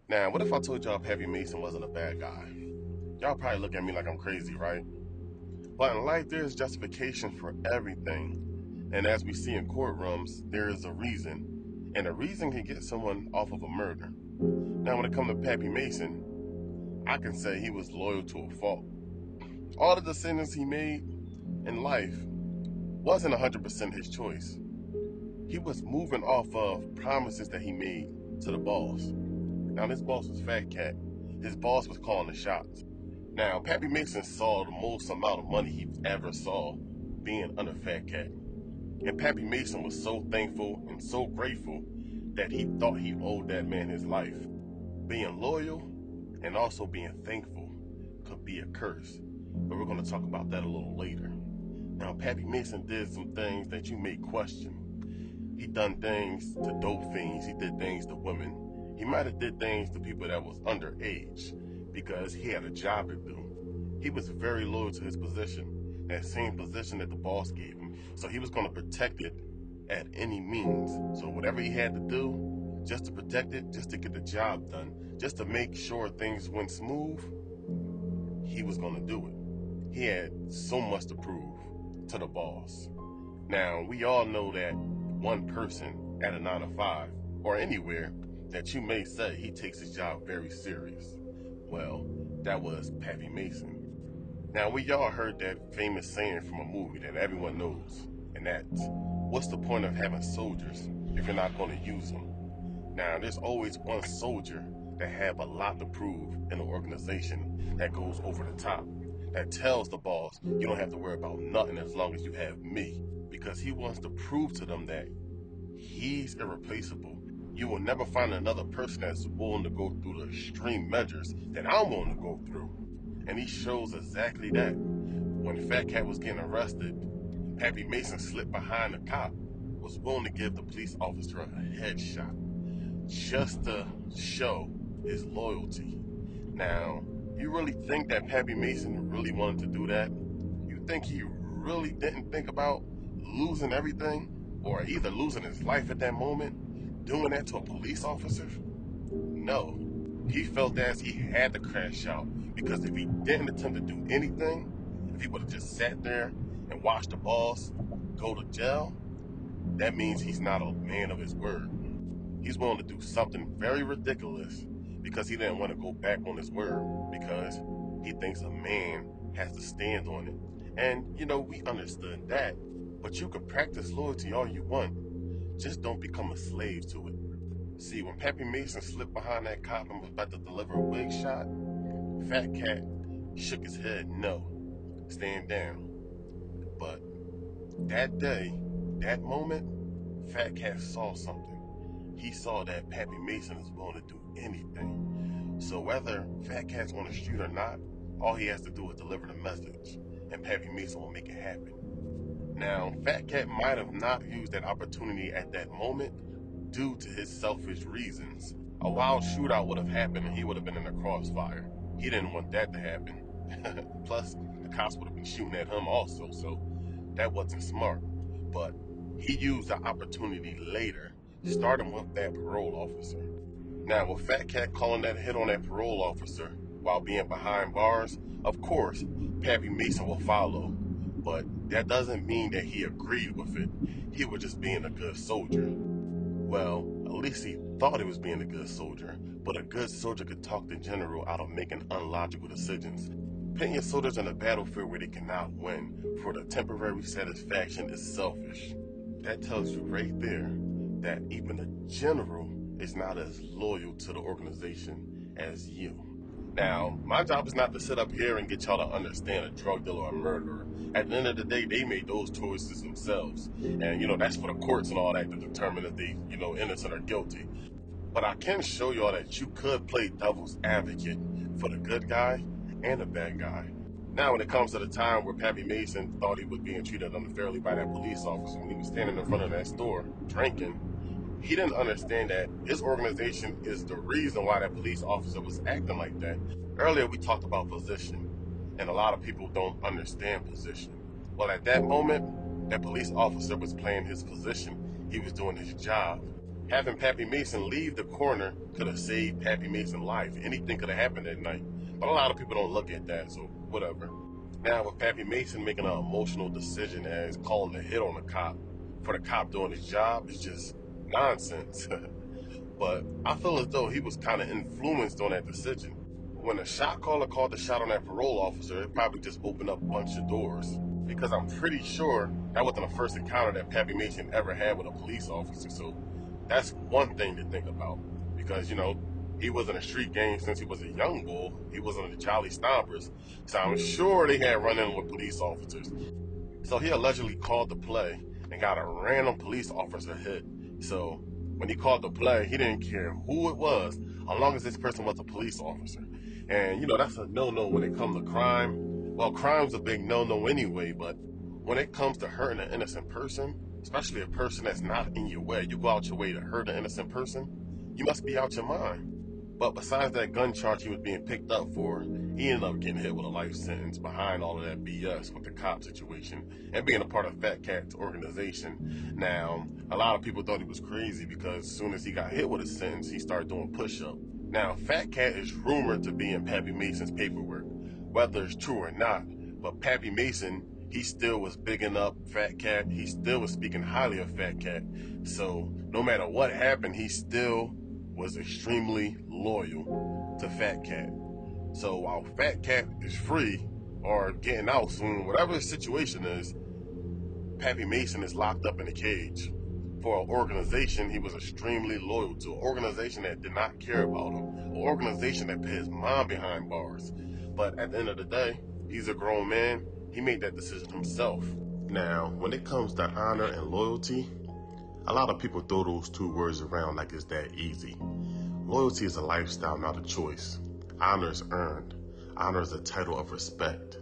Now, what if I told y'all Pappy Mason wasn't a bad guy? Y'all probably look at me like I'm crazy, right? But in life, there's justification for everything. And as we see in courtrooms, there is a reason. And a reason can get someone off of a murder. Now, when it comes to Pappy Mason, I can say he was loyal to a fault. All the decisions he made in life wasn't 100% his choice. He was moving off of promises that he made to the boss. Now, this boss was Fat Cat. His boss was calling the shots. Now, Pappy Mason saw the most amount of money he ever saw being under Fat Cat. And Pappy Mason was so thankful and so grateful that he thought he owed that man his life. Being loyal and also being thankful could be a curse. But we're going to talk about that a little later. Now, Pappy Mason did some things that you may question. He done things to dope fiends. He did things to women. He might have did things to people that was underage because he had a job to do. He was very loyal to his position, that same position that the boss gave him. So he was going to protect it at any means. So whatever he had to do, just to protect it, just to get the job done, just to make sure things went smooth, he was going to do it. He had so much to prove to the boss. Now, we all know that one person at a 9 to 5 or anywhere that you may say he takes his job very serious. Well, that was Pappy Mason. Now, we all heard that famous saying from a movie that everyone knows, and that's, what's the point of having soldiers if you're not going to use them? Now, there's always one soldier that have a lot to prove in an organization that goes over the top, that tells the boss, you don't have to worry about nothing as long as you have me, because he wants to prove to them that he's irreplaceable. You will never find another person that's willing to go through the extreme measures that I'm willing to go through. And he shows exactly that. When Fat Cat was getting arrested, Pappy Mason slipped behind the cop, was willing to give the police officer a headshot just to show his loyalty. Now, you really think that Pappy Mason really wanted to do that? You think he really didn't think about losing everything or either losing his life at that moment, doing that to a police officer? No. He felt as he had to crash out because if he didn't attempt to do anything, if he would have just sat there and watched the boss go to jail, that means he's not a man of his word. He's willing to do something very ridiculous because he didn't want to go back on his word because he thinks a man has to stand on it. And, we understood that, but you can practice loyalty all you want. Just don't become a slave to it. See, when Pappy Mason slipped behind that cop and was about to deliver a wig shot, Fat Cat shook his head no, stand down. But that day, that moment, Fat Cat saw something. He saw that Pappy Mason is willing to do anything. So whether Fat Cat's on the street or not, all he has to do is deliver the message, and Pappy Mason will make it happen. Now, Fat Cat might have not used that opportunity at that moment due to his selfish reasons. A wild shootout would have happened and he would have been in the crossfire. He didn't want that to happen. Plus, the cops would have been shooting at him also, so that wasn't smart. But he used the opportunity later, starting with that parole officer. Now, with Fat Cat calling that hit on that parole officer while being behind bars, of course, Pappy Mason will follow. But that doesn't mean that he agreed with it. He was just being a good soldier. Well, at least he thought he was being a good soldier, but a good soldier could talk the general out of making unlogical decisions. Putting your soldiers on a battlefield where they cannot win for the temporary satisfaction is selfish. That tells you right there that even a general is not as loyal to the organization as you. Now, my job is not to sit up here and get y'all to understand a drug dealer or a murderer. At the end of the day, they made those choices themselves. And, that's for the courts and all that to determine if they, innocent or guilty. But I can show y'all that you could play devil's advocate for the good guy and the bad guy. Now, when it comes to the time where Pappy Mason thought he was being treated unfairly by that police officer when he was standing in front of that store drinking, he didn't understand that his organization is the reason why that police officer was acting like that. Earlier, we talked about position, and a lot of people don't understand position. Well, at that moment, that police officer was playing his position. He was doing his job. Having Pappy Mason leave the corner could have saved Pappy Mason's life. Anything could have happened that night. But a lot of people don't look at that, so whatever. Now, with Pappy Mason making an emotional decision as calling a hit on a cop for the cop doing his job is just nonsense. But I feel as though he was kind of influenced on that decision. When the shot caller called the shot on that parole officer, it probably just opened up a bunch of doors. Because I'm pretty sure that wasn't the first encounter that Pappy Mason ever had with a police officer. So that's one thing to think about. Because, he was in a street gang since he was a young bull. He was on the Jolly Stompers. So I'm sure they had run in with police officers. So he allegedly called the play and got a random police officer hit. So when he called the play, he didn't care who it was, as long as this person was a police officer. And that's a no-no when it comes to crime. Well, crime's a big no-no anyway, but when it comes to hurting an innocent person, especially a person that's not in your way, you go out your way to hurt an innocent person, you must be out your mind. But besides that gun charge he was being picked up for, he ended up getting hit with a life sentence behind all of that BS with the cop situation and being a part of Fat Cat's organization. Now, a lot of people thought he was crazy because as soon as he got hit with a sentence, he started doing push-ups. Now, Fat Cat is rumored to be in Pappy Mason's paperwork, whether it's true or not. But Pappy Mason, he still was bigging up Fat Cat. He still was speaking highly of Fat Cat. So no matter what happened, he still was extremely loyal to Fat Cat. So while Fat Cat is free or getting out soon, whatever the situation is, Pappy Mason is locked up in a cage for an organization he was extremely loyal to, an organization that did not care about him, an organization that put his mom behind bars. But at the end of the day, he's a grown man. He made that decision himself. Now, when it comes to honor and loyalty, a lot of people throw those two words around like it's that easy. Loyalty is a lifestyle, not a choice. Honor is earned. Honor is a title of respect.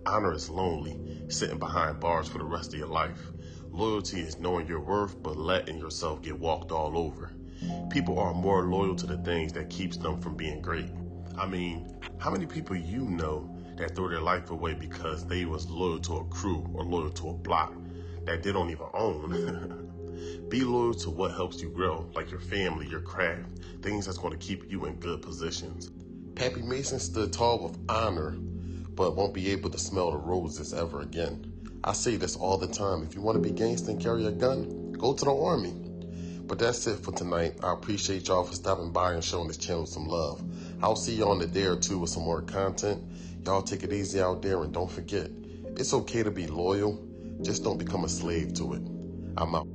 Honor is lonely, sitting behind bars for the rest of your life. Loyalty is knowing your worth, but letting yourself get walked all over. People are more loyal to the things that keeps them from being great. I mean, how many people you know that throw their life away because they was loyal to a crew or loyal to a block that they don't even own? Be loyal to what helps you grow, like your family, your craft, things that's going to keep you in good positions. Pappy Mason stood tall with honor, but won't be able to smell the roses ever again. I say this all the time. If you want to be gangster and carry a gun, go to the army. But that's it for tonight. I appreciate y'all for stopping by and showing this channel some love. I'll see y'all in a day or two with some more content. Y'all take it easy out there, and don't forget, it's okay to be loyal. Just don't become a slave to it. I'm out.